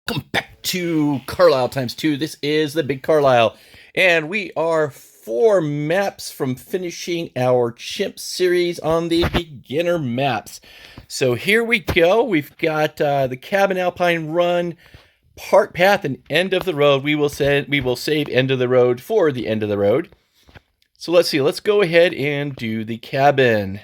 Welcome back to Carlisle times 2. This is the Big Carlisle, and we are 4 maps from finishing our Chimps series on the beginner maps. So here we go. We've got the Cabin Alpine Run, Park Path, and End of the Road. We will save End of the Road for the End of the Road. So let's see. Let's go ahead and do the cabin.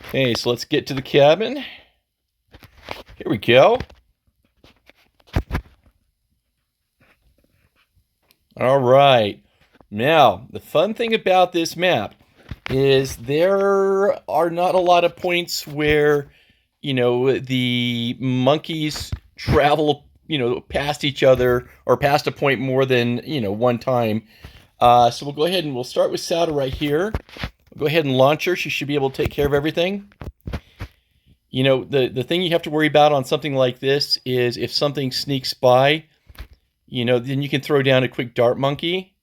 Okay, so let's get to the cabin. Here we go. All right. Now, the fun thing about this map is there are not a lot of points where, the monkeys travel, past each other or past a point more than, one time. So we'll go ahead and we'll start with Sauda right here. Go ahead and launch her. She should be able to take care of everything. The thing you have to worry about on something like this is if something sneaks by, then you can throw down a quick dart monkey.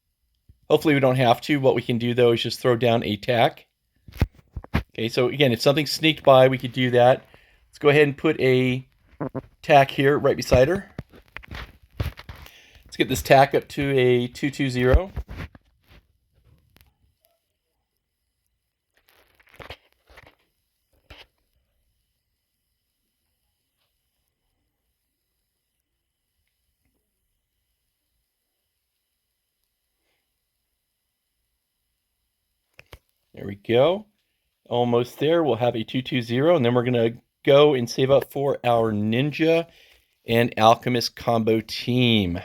Hopefully we don't have to. What we can do, though, is just throw down a tack. Okay, so again, if something sneaked by, we could do that. Let's go ahead and put a tack here right beside her. Let's get this tack up to a 220. There we go. Almost there. We'll have a 220, and then we're going to go and save up for our Ninja and Alchemist combo team.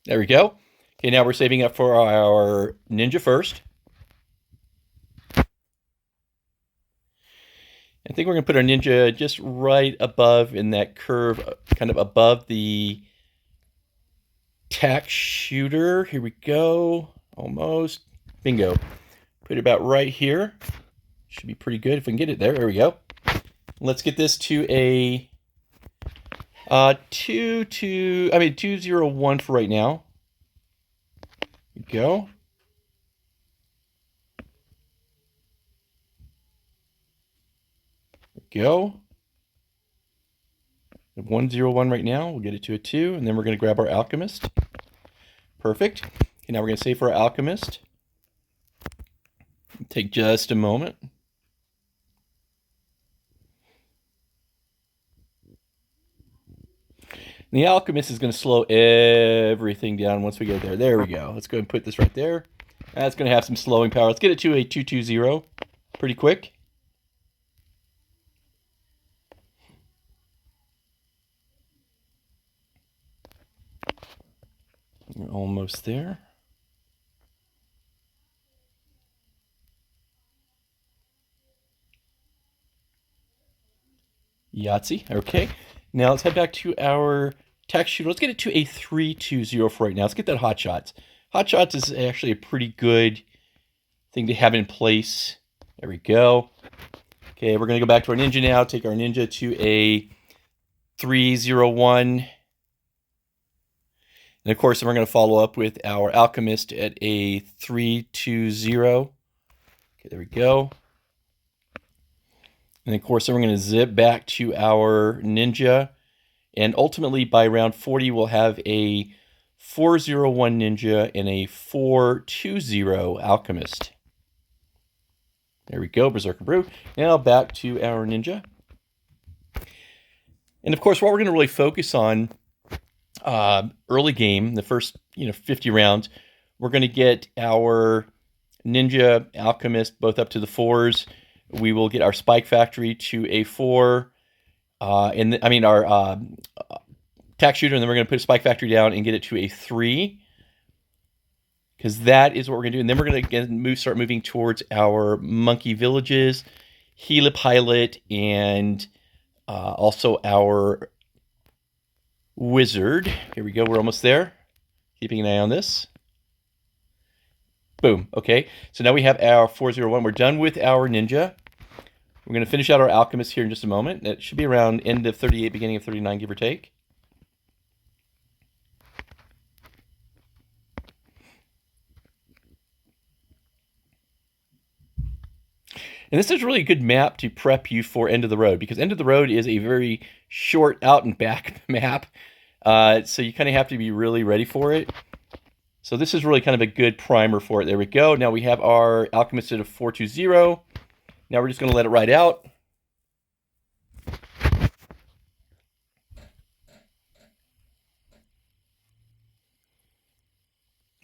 There we go. Okay, now we're saving up for our Ninja first. I think we're going to put our Ninja just right above in that curve, kind of above the tack shooter. Here we go. Almost. Bingo. Put it about right here. Should be pretty good if we can get it there. There we go. Let's get this to a 201 for right now. There we go. There we go. 101 right now. We'll get it to a 2, and then we're going to grab our Alchemist. Perfect. Okay, now we're going to save for our Alchemist. Take just a moment. And the Alchemist is going to slow everything down once we get there. There we go. Let's go ahead and put this right there. That's going to have some slowing power. Let's get it to a 220 pretty quick. We're almost there. Yahtzee. Okay. Now let's head back to our tack shooter. Let's get it to a 320 for right now. Let's get that Hot Shots. Hot Shots is actually a pretty good thing to have in place. There we go. Okay, we're going to go back to our Ninja now. Take our Ninja to a 301. And of course, we're going to follow up with our Alchemist at a 320. Okay, there we go. And of course, then we're going to zip back to our Ninja. And ultimately, by round 40, we'll have a 401 Ninja and a 420 Alchemist. There we go, Berserker Brew. Now back to our Ninja. And of course, what we're going to really focus on early game, the first 50 rounds, we're going to get our Ninja, Alchemist both up to the 4s. We will get our Spike Factory to a 4, our tack shooter, and then we're going to put a Spike Factory down and get it to a 3, because that is what we're going to do. And then we're going to start moving towards our Monkey Villages, Gila Pilot, and also our Wizard. Here we go. We're almost there. Keeping an eye on this. Boom. Okay. So now we have our 401. We're done with our Ninja. We're going to finish out our Alchemist here in just a moment. That should be around end of 38, beginning of 39, give or take. And this is really a good map to prep you for End of the Road, because End of the Road is a very short out and back map. So you kind of have to be really ready for it. So this is really kind of a good primer for it. There we go. Now we have our Alchemist at a 420. Now we're just going to let it ride out.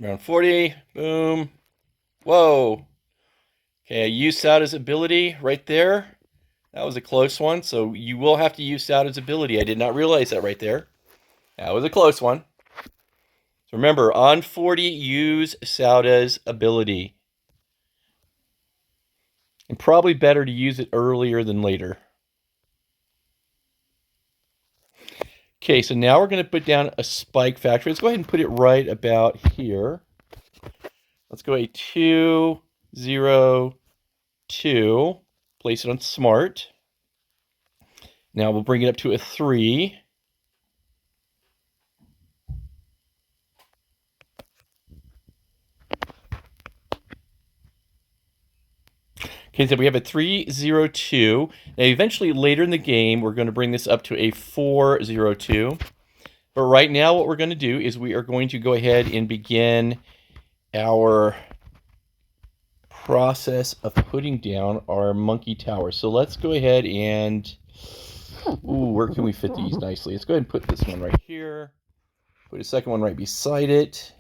Round 40. Boom. Whoa. Okay, I used Sauda's ability right there. That was a close one, so you will have to use Sauda's ability. I did not realize that right there. That was a close one. So remember, on 40, use Sauda's ability. And probably better to use it earlier than later. Okay, so now we're going to put down a spike factory. Let's go ahead and put it right about here. Let's go a 2, 0, 2. Place it on smart. Now we'll bring it up to a 3. Okay, so we have a 302. Now, eventually, later in the game, we're going to bring this up to a 402. But right now, what we're going to do is we are going to go ahead and begin our process of putting down our monkey tower. So let's go ahead and... Ooh, where can we fit these nicely? Let's go ahead and put this one right here. Put a second one right beside it.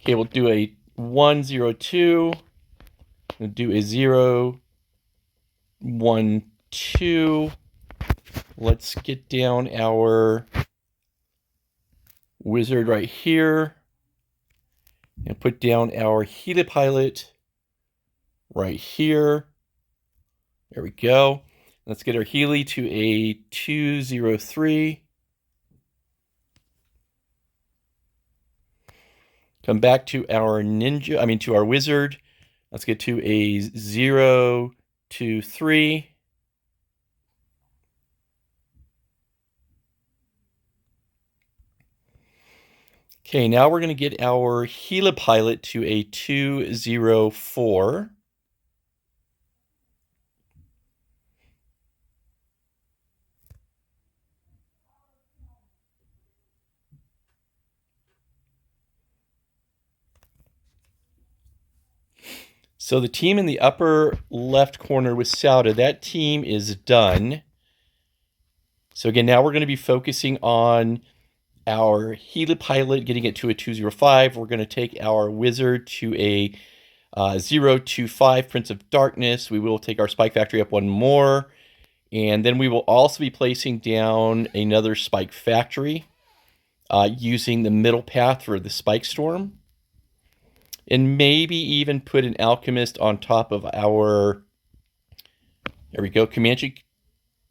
Okay, we'll do a 102. We'll do a 0, 1, 2. Let's get down our wizard right here. And put down our helipilot right here. There we go. Let's get our heli to a 203. Come back to our ninja, to our wizard. Let's get to a 0, 2, 3. Okay, now we're going to get our helipilot to a 204. So the team in the upper left corner with Sauda, that team is done. So again, now we're going to be focusing on our helipilot, getting it to a 205. We're going to take our wizard to a 025, Prince of Darkness. We will take our spike factory up one more. And then we will also be placing down another spike factory using the middle path for the spike storm. And maybe even put an alchemist on top of our, there we go, Comanche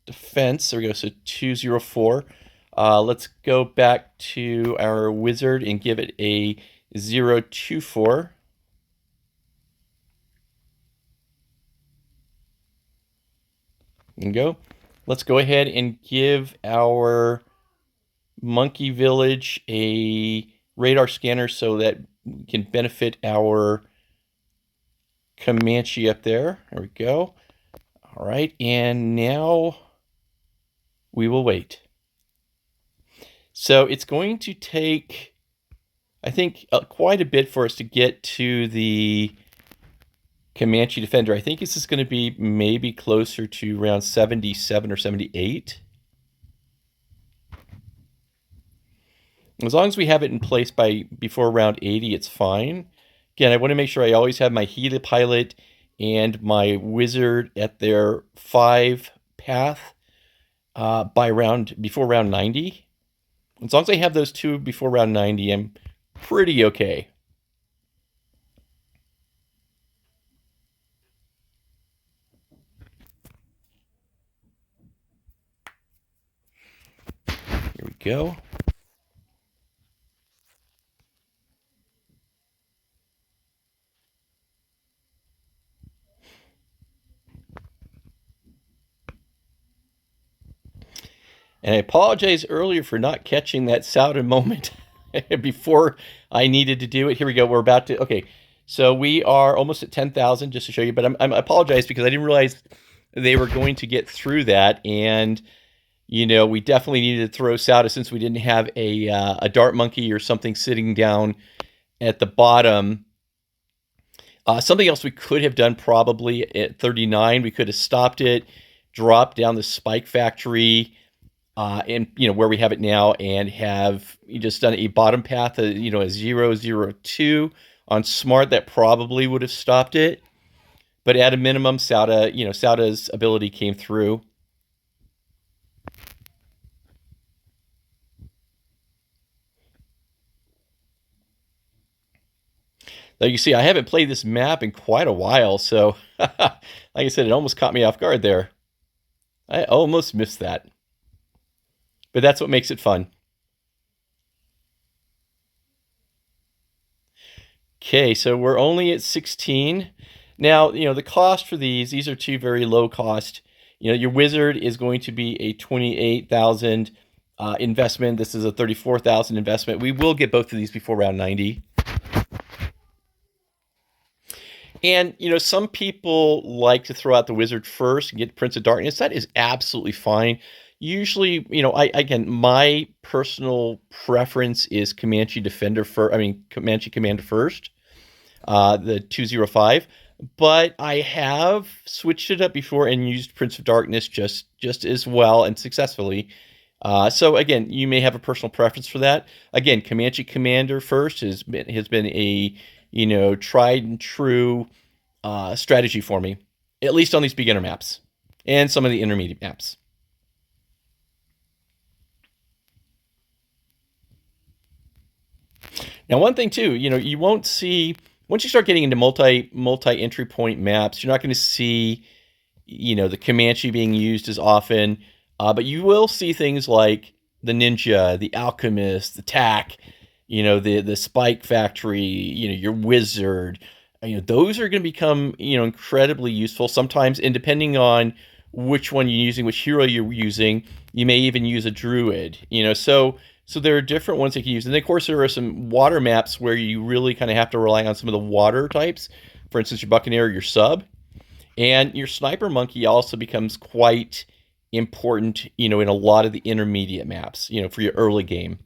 defense. There we go, so 204. Let's go back to our wizard and give it a 024. There you go. Let's go ahead and give our monkey village a radar scanner so that we can benefit our Comanche up there. There we go. All right, and now we will wait. So it's going to take, I think, quite a bit for us to get to the Comanche defender. I think this is going to be maybe closer to around 77 or 78. As long as we have it in place before round 80, it's fine. Again, I want to make sure I always have my helipilot and my wizard at their 5 path before round 90. As long as I have those two before round 90, I'm pretty okay. Here we go. And I apologize earlier for not catching that Sauda moment before I needed to do it. Here we go. We're about to, okay. So we are almost at 10,000, just to show you. But I apologize because I didn't realize they were going to get through that. And, you know, we definitely needed to throw Sauda since we didn't have a dart monkey or something sitting down at the bottom. Something else we could have done probably at 39, we could have stopped it, dropped down the spike factory, and, you know, where we have it now, and have just done a bottom path, you know, a 002 on smart. That probably would have stopped it. But at a minimum, Sauda, you know, Sauda's ability came through. Like you see, I haven't played this map in quite a while, so like I said, it almost caught me off guard there. I almost missed that. But that's what makes it fun. Okay, so we're only at 16. Now, you know, the cost for these are two very low cost. You know, your wizard is going to be a 28,000 investment. This is a 34,000 investment. We will get both of these before round 90. And, you know, some people like to throw out the wizard first and get Prince of Darkness. That is absolutely fine. Usually, you know, again, my personal preference is Comanche Defender first. I mean, Comanche Commander first, the 205. But I have switched it up before and used Prince of Darkness just as well and successfully. So again, you may have a personal preference for that. Again, Comanche Commander first has been a, you know, tried and true strategy for me, at least on these beginner maps and some of the intermediate maps. Now, one thing too, you know, you won't see, once you start getting into multi entry point maps, you're not going to see, you know, the Comanche being used as often, but you will see things like the Ninja, the Alchemist, the Tack, you know, the Spike Factory, you know, your Wizard. You know, those are going to become, you know, incredibly useful sometimes, and depending on which one you're using, which hero you're using, you may even use a Druid, you know, so there are different ones that you can use. And then, of course, there are some water maps where you really kind of have to rely on some of the water types. For instance, your Buccaneer, your Sub. And your Sniper Monkey also becomes quite important, you know, in a lot of the intermediate maps, you know, for your early game.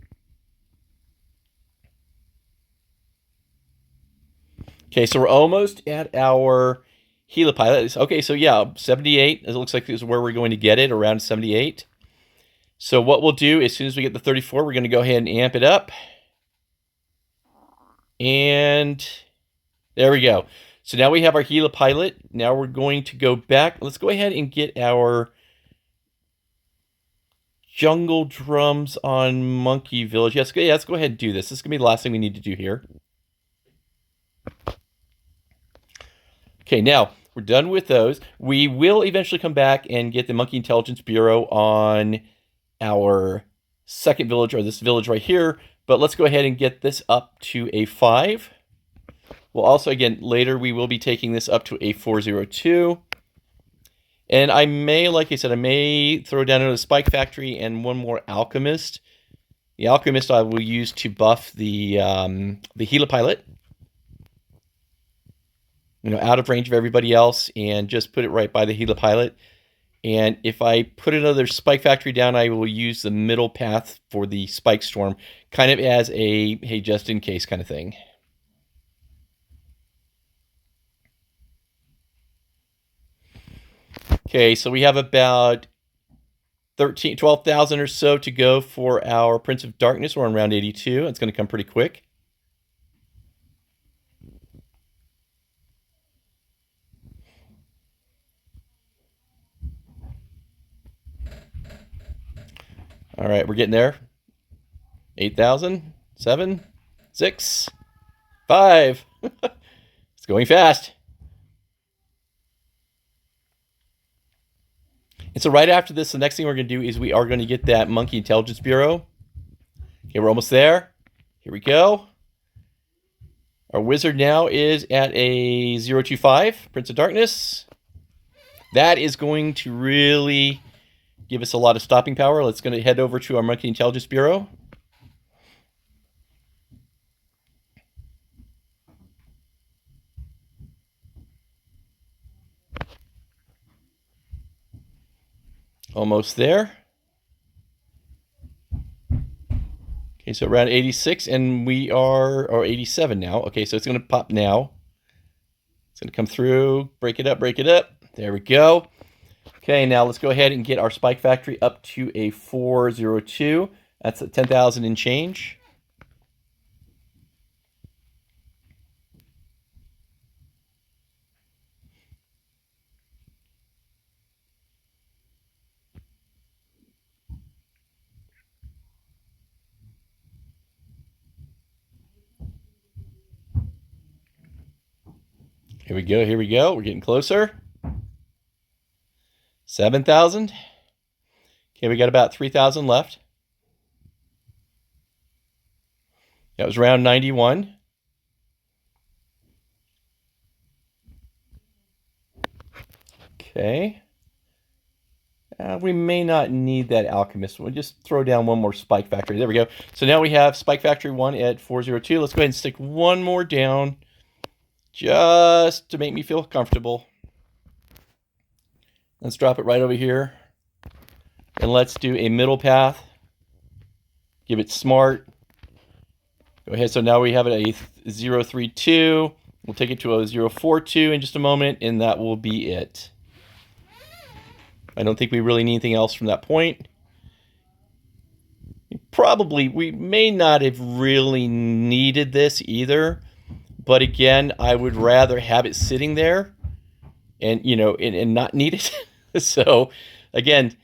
Okay, so we're almost at our helipilot. Okay, so yeah, 78. It looks like this is where we're going to get it, around 78. So what we'll do, as soon as we get the 34, we're going to go ahead and amp it up. And there we go. So now we have our helipilot. Now we're going to go back. Let's go ahead and get our jungle drums on Monkey Village. Yes, yeah, let's go ahead and do this. This is going to be the last thing we need to do here. Okay, now we're done with those. We will eventually come back and get the Monkey Intelligence Bureau on our second village, or this village right here. But let's go ahead and get this up to a 5. Well, also, again, later we will be taking this up to a 402. And I may, like I said, I may throw down another Spike Factory and one more Alchemist. The Alchemist I will use to buff the helipilot, you know, out of range of everybody else, and just put it right by the helipilot. And if I put another Spike Factory down, I will use the middle path for the Spike Storm, kind of as a, hey, just in case kind of thing. Okay, so we have about 12,000 or so to go for our Prince of Darkness. We're on round 82. It's going to come pretty quick. All right, we're getting there. 8,000, 7, 6, 5. It's going fast. And so right after this, the next thing we're going to do is we are going to get that Monkey Intelligence Bureau. Okay, we're almost there. Here we go. Our wizard now is at a 025, Prince of Darkness. That is going to really give us a lot of stopping power. Let's going to head over to our Monkey Intelligence Bureau. Almost there. Okay, so around 86, and we are, or 87 now. Okay, so it's going to pop now. It's going to come through, break it up, break it up. There we go. Okay, now let's go ahead and get our spike factory up to a 402. That's a 10,000 and change. Here we go, here we go. We're getting closer. 7,000. Okay, we got about 3,000 left. That was round 91. Okay. We may not need that alchemist. We'll just throw down one more spike factory. There we go. So now we have spike factory 1 at 402. Let's go ahead and stick one more down just to make me feel comfortable. Let's drop it right over here. And let's do a middle path. Give it smart. Go ahead. So now we have it a 032. We'll take it to a 042 in just a moment, and that will be it. I don't think we really need anything else from that point. We may not have really needed this either. But again, I would rather have it sitting there and, and not need it. So again,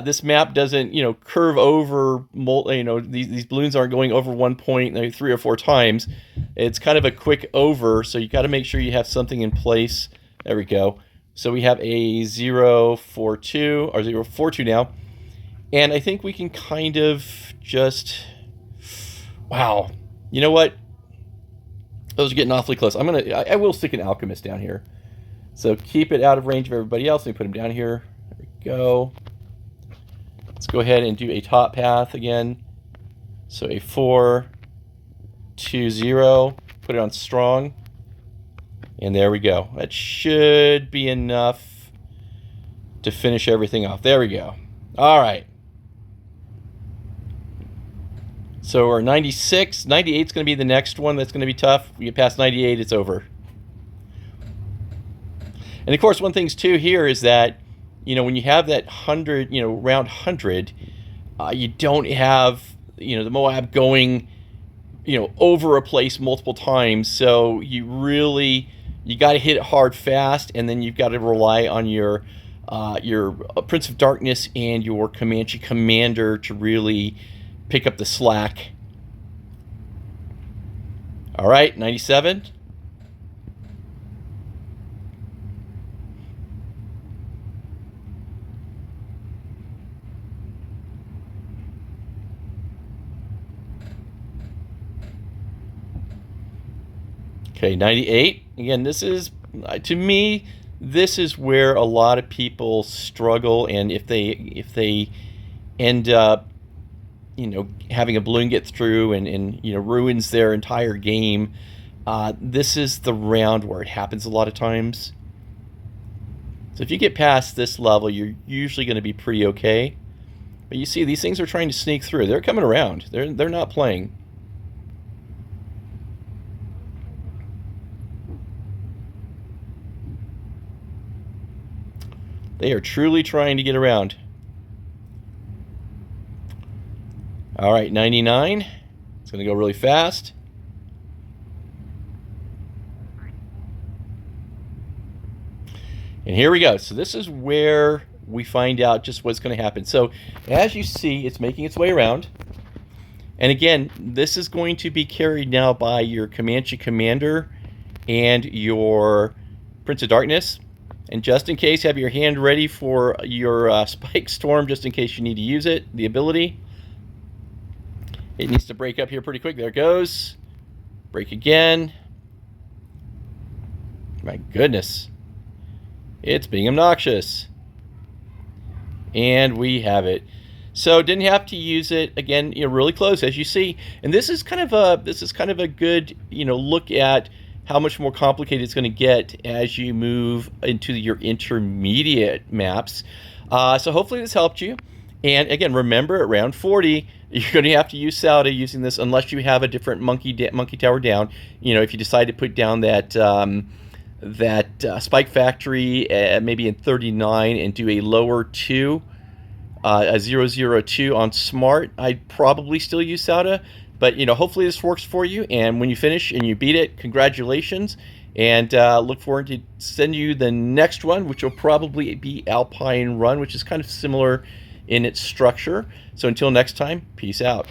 this map doesn't, curve over, these balloons aren't going over one point 3 or 4 times. It's kind of a quick over. So you got to make sure you have something in place. There we go. So we have a 042 or 042 now. And I think we can kind of just, wow. You know what? Those are getting awfully close. I will stick an alchemist down here. So keep it out of range of everybody else. Let me put him down here. There we go. Let's go ahead and do a top path again. So a 420. Put it on strong. And there we go. That should be enough to finish everything off. There we go. All right. So we're 96. 98 is going to be the next one that's going to be tough. We get past 98, it's over. And of course, one thing too here is that, when you have that 100, round 100, you don't have, the Moab going, over a place multiple times. So you got to hit it hard fast, and then you've got to rely on your Prince of Darkness and your Comanche Commander to really pick up the slack. All right, 97. Okay, 98. Again, this is, to me, this is where a lot of people struggle, and if they end up having a balloon get through and ruins their entire game, this is the round where it happens a lot of times. So if you get past this level, you're usually going to be pretty okay. But you see, these things are trying to sneak through. They're coming around. They're not playing. They are truly trying to get around. All right, 99. It's going to go really fast. And here we go. So this is where we find out just what's going to happen. So as you see, it's making its way around. And again, this is going to be carried now by your Comanche Commander and your Prince of Darkness. And just in case, have your hand ready for your Spike Storm, just in case you need to use it, the ability. It needs to break up here pretty quick. There it goes. Break again. My goodness. It's being obnoxious. And we have it. So didn't have to use it again, really close as you see. And this is kind of a good, look at how much more complicated it's going to get as you move into your intermediate maps. So hopefully this helped you. And again, remember, at round 40, you're going to have to use Sauda using this unless you have a different monkey tower down. You know, if you decide to put down that Spike Factory maybe in 39 and do a lower 2, a 002 on Smart, I'd probably still use Sauda. But, you know, hopefully this works for you. And when you finish and you beat it, congratulations. And look forward to send you the next one, which will probably be Alpine Run, which is kind of similar in its structure. So until next time, peace out.